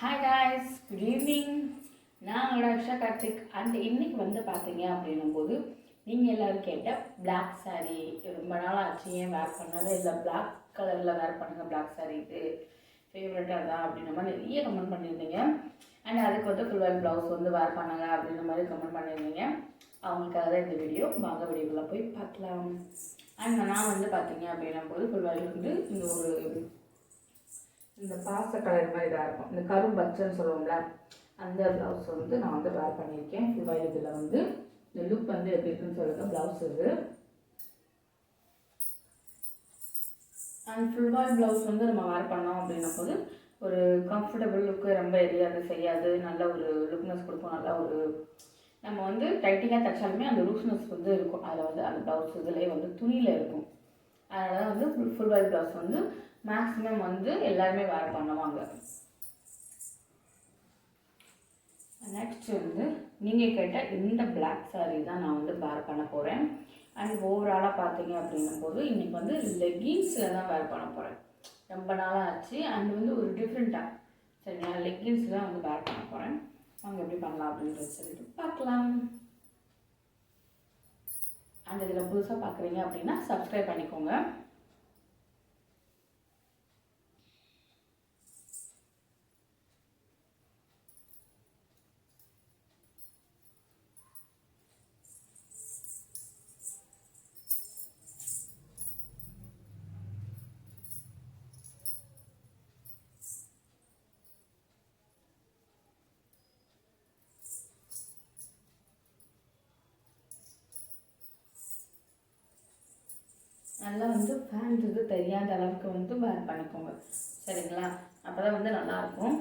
Hi guys, good evening. நான் உங்களோட Aqsa Karthik. And இன்னைக்கு வந்து பார்த்தீங்க அப்படின்னும் போது நீங்கள் எல்லோரும் கேட்ட பிளாக் சாரீ ரொம்ப நாள் ஆச்சு, ஏன் வேர் பண்ணாத இல்லை பிளாக் கலரில் வேர் பண்ணுங்கள், பிளாக் சாரீ இது ஃபேவரட்டாக தான் அப்படின்ற மாதிரி நிறைய கமெண்ட் பண்ணியிருந்தீங்க. அண்ட் அதுக்கு வந்து ஃபுல் வேர் ப்ளவுஸ் வந்து வேர் பண்ணுங்க அப்படின்ற மாதிரி கமெண்ட் பண்ணியிருந்தீங்க. அவங்களுக்காக தான் இந்த வீடியோ. வாங்க வீடியோக்குள்ளே போய் பார்க்கலாம். அண்ட் நான் வந்து பார்த்தீங்க அப்படின்னும் போது ஃபுல் வேர் வந்து இந்த பாச கலர் மாதிரி தான் இருக்கும், இந்த கரும்பச்சைன்னு சொல்லுவோம்ல, அந்த ப்ளவுஸ் வந்து நான் வந்து வேர் பண்ணியிருக்கேன். ஃபுல் இதில் வந்து இந்த லுக் வந்து எப்படி இருக்குன்னு சொல்லுங்கள். ப்ளவுஸ் இது அண்ட் ஃபுல் ப்ளவுஸ் வந்து நம்ம வேர் பண்ணோம் அப்படின்னும் போது ஒரு கம்ஃபர்டபுள் லுக்கு, ரொம்ப எரியாது செய்யாது, நல்ல ஒரு லுக்னஸ் கொடுக்கும். நல்ல ஒரு நம்ம வந்து டைட்டிங்காக தைச்சாலுமே அந்த லூஸ்னஸ் வந்து இருக்கும். அதில் வந்து அந்த ப்ளவுஸ் இதுலேயே வந்து துணியில் இருக்கும். அதனால தான் வந்து ஃபுல் ப்ளவுஸ் வந்து மேக்ஸிமம் வந்து எல்லாருமே வேர் பண்ணுவாங்க. நெக்ஸ்ட் வந்து நீங்கள் கேட்ட இந்த பிளாக் சாரீ தான் நான் வந்து வேர் பண்ண போகிறேன். அண்ட் ஓவராலாக பார்த்தீங்க அப்படின்னும் போது இன்றைக்கி வந்து லெகின்ஸில் தான் வேர் பண்ண போகிறேன். ரொம்ப நாளாக ஆச்சு. அண்ட் வந்து ஒரு டிஃப்ரெண்ட்டாக சரிங்களா, லெகின்ஸில் தான் வந்து வேர் பண்ண போகிறேன். அவங்க எப்படி பண்ணலாம் அப்படின்றது சொல்லிட்டு பார்க்கலாம். அந்த இதில் புதுசாக பார்க்குறீங்க அப்படின்னா சப்ஸ்கிரைப் பண்ணிக்கோங்க. நல்லா வந்து ஃபேன்ஸ் இது தெரியாத அளவுக்கு வந்து வேர் பண்ணிக்கோங்க சரிங்களா, அப்போ தான் வந்து நல்லாயிருக்கும்.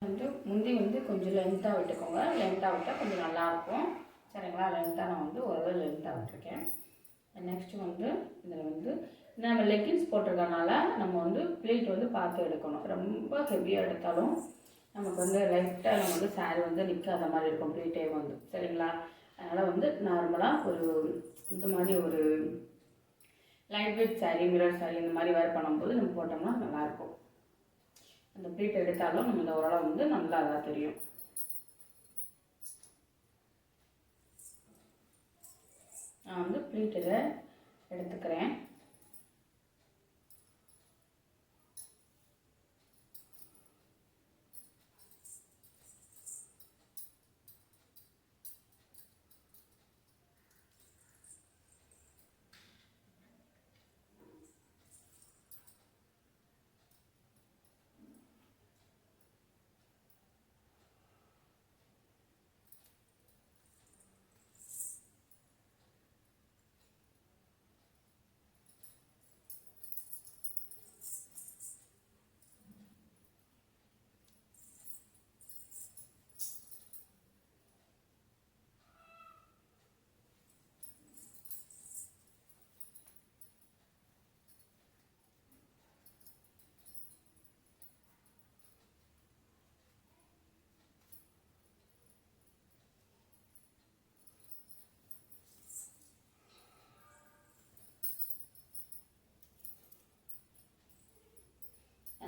வந்து முந்தி வந்து கொஞ்சம் லென்த்தாக விட்டுக்கோங்க. லென்த்தாக விட்டால் கொஞ்சம் நல்லாயிருக்கும் சரிங்களா. லென்த்தாக நான் வந்து ஓரளவு லென்த்தாக விட்டுருக்கேன். நெக்ஸ்ட்டு வந்து இதில் வந்து நம்ம லெக்கின்ஸ் போட்டிருக்கனால நம்ம வந்து ப்ளீட் வந்து பார்த்து எடுக்கணும். ரொம்ப ஹெவியாக எடுத்தாலும் நமக்கு வந்து லைட்டாக நம்ம வந்து சாரீ வந்து நிற்காத மாதிரி இருக்கும் ப்ளீட்டே வந்து சரிங்களா. அதனால் வந்து நார்மலாக ஒரு இந்த மாதிரி ஒரு light weight sari, mirror sari இந்த மாதிரி வேர் பண்ணும்போது நம்ம போட்டோம்னா நல்லாயிருக்கும். அந்த ப்ளீட் எடுத்தாலும் நம்ம இந்த ஓரளவு வந்து நல்லா தான் தெரியும். நான் வந்து ப்ளீட் இதை எடுத்துக்கிறேன்.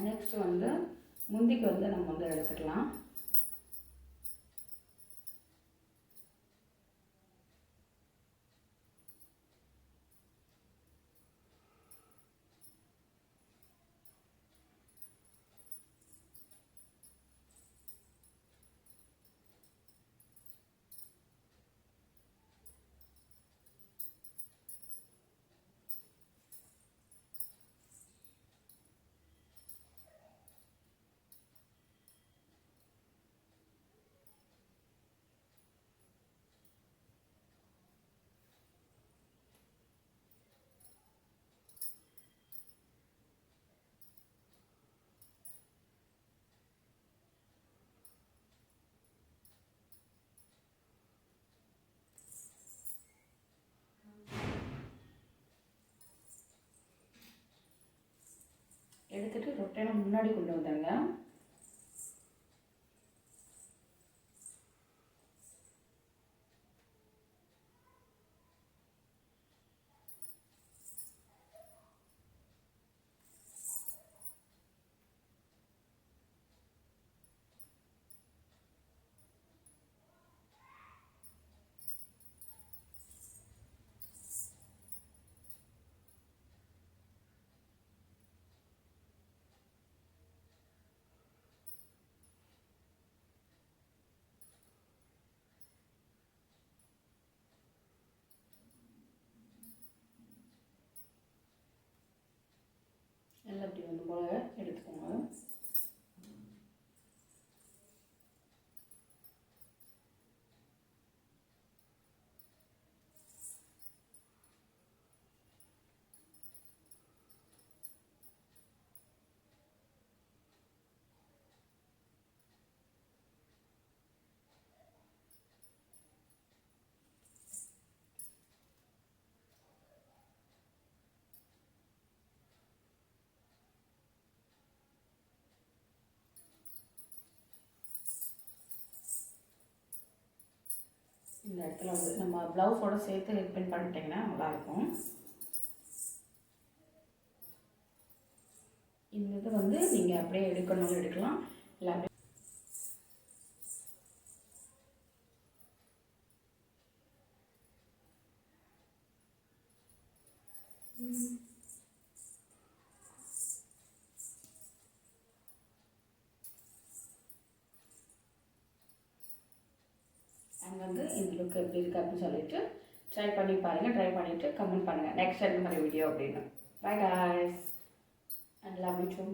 நெக்ஸ்ட் வந்து முந்திக்கு வந்து நம்ம வந்து எடுத்துக்கலாம். எடுத்துகிட்டு ரொட்டையை முன்னாடி கொண்டு வந்துடுங்க. எல்லாம் இப்படி வந்து போல எடுத்துக்கோங்க. இந்த இடத்துல வந்து நம்ம ப்ளவுஸோடு சேர்த்து பின் பண்ணிட்டிங்கன்னா நல்லாயிருக்கும். இந்த இது வந்து நீங்கள் அப்படியே எடுக்கணும்னு எடுக்கலாம், இல்லை அப்படியே அங்கே வந்து இந்த லுக் எப்படி இருக்குது அப்படின்னு சொல்லிட்டு ட்ரை பண்ணி பாருங்கள். ட்ரை பண்ணிவிட்டு கமெண்ட் பண்ணுங்கள் நெக்ஸ்ட் எந்த மாதிரி வீடியோ அப்படின்னு. Bye guys and love you two.